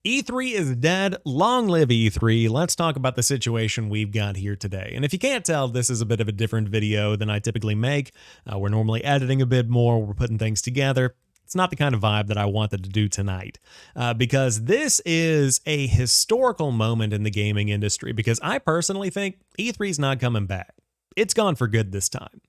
E3 is dead. Long live E3. Let's talk about the situation we've got here today. And if you can't tell, this is a bit of a different video than I typically make. We're normally editing a bit more, we're putting things together. It's not the kind of vibe that I wanted to do tonight because this is a historical moment in the gaming industry because I personally think E3 is not coming back. It's gone for good this time.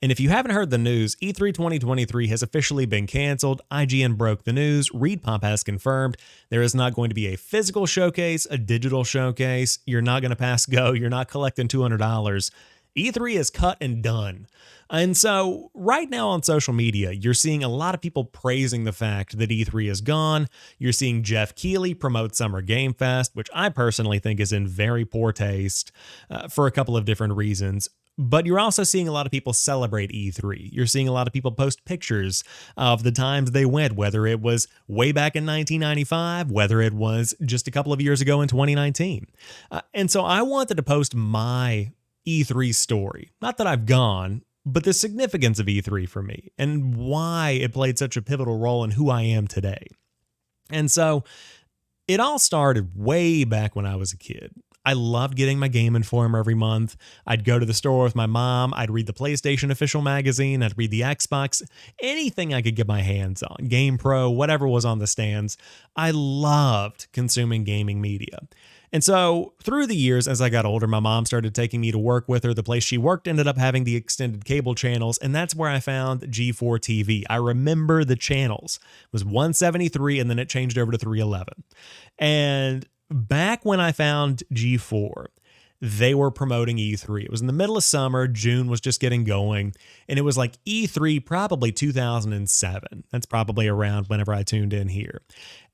And if you haven't heard the news, E3 2023 has officially been canceled. IGN broke the news. ReedPop has confirmed there is not going to be a physical showcase, a digital showcase. You're not going to pass go. You're not collecting $200. E3 is cut and done. And so right now on social media, you're seeing a lot of people praising the fact that E3 is gone. You're seeing Jeff Keighley promote Summer Game Fest, which I personally think is in very poor taste for a couple of different reasons. But you're also seeing a lot of people celebrate E3. You're seeing a lot of people post pictures of the times they went, whether it was way back in 1995, whether it was just a couple of years ago in 2019. And so I wanted to post my E3 story. Not that I've gone, but the significance of E3 for me and why it played such a pivotal role in who I am today. And so it all started way back when I was a kid. I loved getting my Game Informer every month. I'd go to the store with my mom. I'd read the PlayStation official magazine. I'd read the Xbox, anything I could get my hands on, Game Pro, whatever was on the stands. I loved consuming gaming media. And so through the years, as I got older, my mom started taking me to work with her. The place she worked ended up having the extended cable channels, and that's where I found G4 TV. I remember the channels. It was 173, and then it changed over to 311. And back when I found G4, they were promoting E3. It was in the middle of summer. June was just getting going. And it was like E3 probably 2007. That's probably around whenever I tuned in here.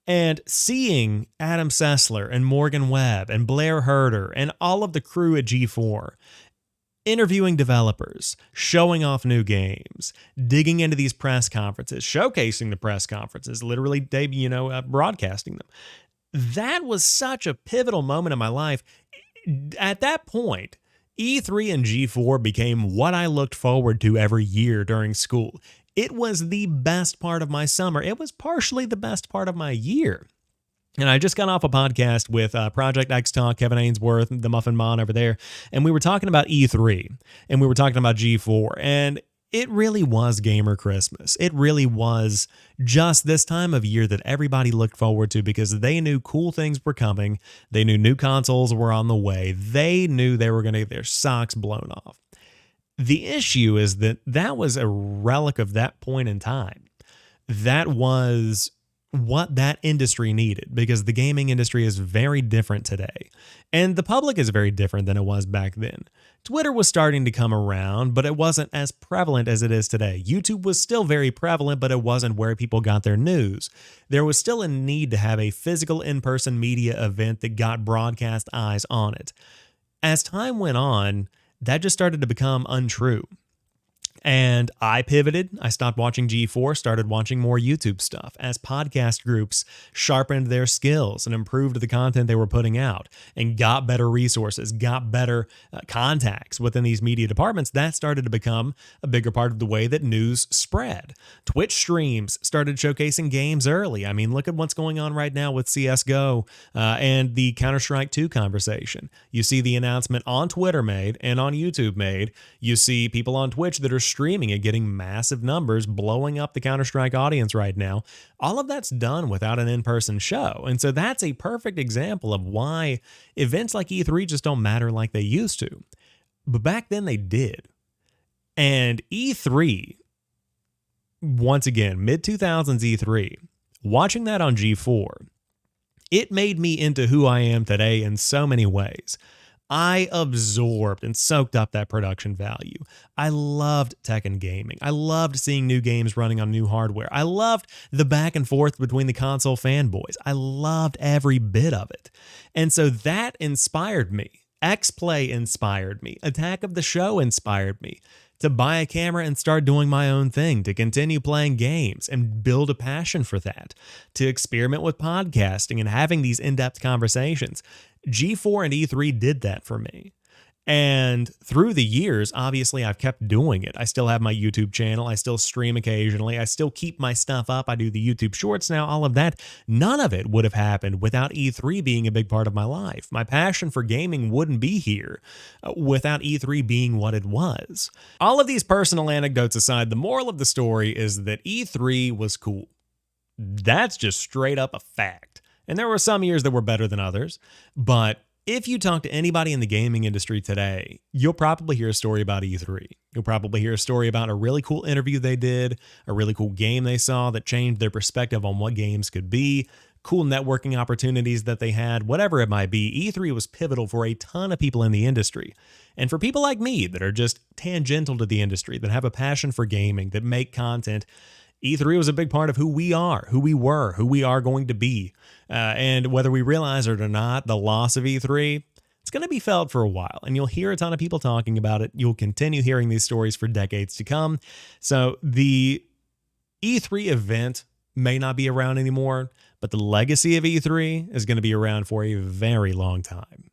And seeing Adam Sessler and Morgan Webb and Blair Herter and all of the crew at G4 interviewing developers, showing off new games, digging into these press conferences, showcasing the press conferences, literally broadcasting them. That was such a pivotal moment in my life. At that point, E3 and G4 became what I looked forward to every year during school. It was the best part of my summer. It was partially the best part of my year. And I just got off a podcast with Project X Talk, Kevin Ainsworth, the Muffin Mon over there, and we were talking about E3, and we were talking about G4, and it really was Gamer Christmas. It really was just this time of year that everybody looked forward to because they knew cool things were coming. They knew new consoles were on the way. They knew they were going to get their socks blown off. The issue is that that was a relic of that point in time. That was what that industry needed because the gaming industry is very different today. And the public is very different than it was back then. Twitter was starting to come around, but it wasn't as prevalent as it is today. YouTube was still very prevalent, but it wasn't where people got their news. There was still a need to have a physical in-person media event that got broadcast eyes on it. As time went on, that just started to become untrue. And I pivoted. I stopped watching G4, started watching more YouTube stuff as podcast groups sharpened their skills and improved the content they were putting out and got better resources, got better contacts within these media departments. That started to become a bigger part of the way that news spread. Twitch streams started showcasing games early. I mean, look at what's going on right now with CSGO and the Counter-Strike 2 conversation. You see the announcement on Twitter made and on YouTube made. You see people on Twitch that are streaming it, getting massive numbers, blowing up the Counter-Strike audience right now. All of that's done without an in-person show. And so that's a perfect example of why events like E3 just don't matter like they used to. But back then they did. And E3, once again, mid-2000s E3, watching that on G4, it made me into who I am today in so many ways. I absorbed and soaked up that production value. I loved tech and gaming. I loved seeing new games running on new hardware. I loved the back and forth between the console fanboys. I loved every bit of it. And so that inspired me. X-Play inspired me. Attack of the Show inspired me to buy a camera and start doing my own thing, to continue playing games and build a passion for that, to experiment with podcasting and having these in-depth conversations. G4 and E3 did that for me. And through the years, obviously, I've kept doing it. I still have my YouTube channel. I still stream occasionally. I still keep my stuff up. I do the YouTube shorts now, all of that. None of it would have happened without E3 being a big part of my life. My passion for gaming wouldn't be here without E3 being what it was. All of these personal anecdotes aside, the moral of the story is that E3 was cool. That's just straight up a fact. And there were some years that were better than others, but if you talk to anybody in the gaming industry today, you'll probably hear a story about E3. You'll probably hear a story about a really cool interview they did, a really cool game they saw that changed their perspective on what games could be, cool networking opportunities that they had, whatever it might be. E3 was pivotal for a ton of people in the industry. And for people like me that are just tangential to the industry, that have a passion for gaming, that make content, E3 was a big part of who we are, who we were, who we are going to be. And whether we realize it or not, the loss of E3, it's going to be felt for a while. And you'll hear a ton of people talking about it. You'll continue hearing these stories for decades to come. So the E3 event may not be around anymore, but the legacy of E3 is going to be around for a very long time.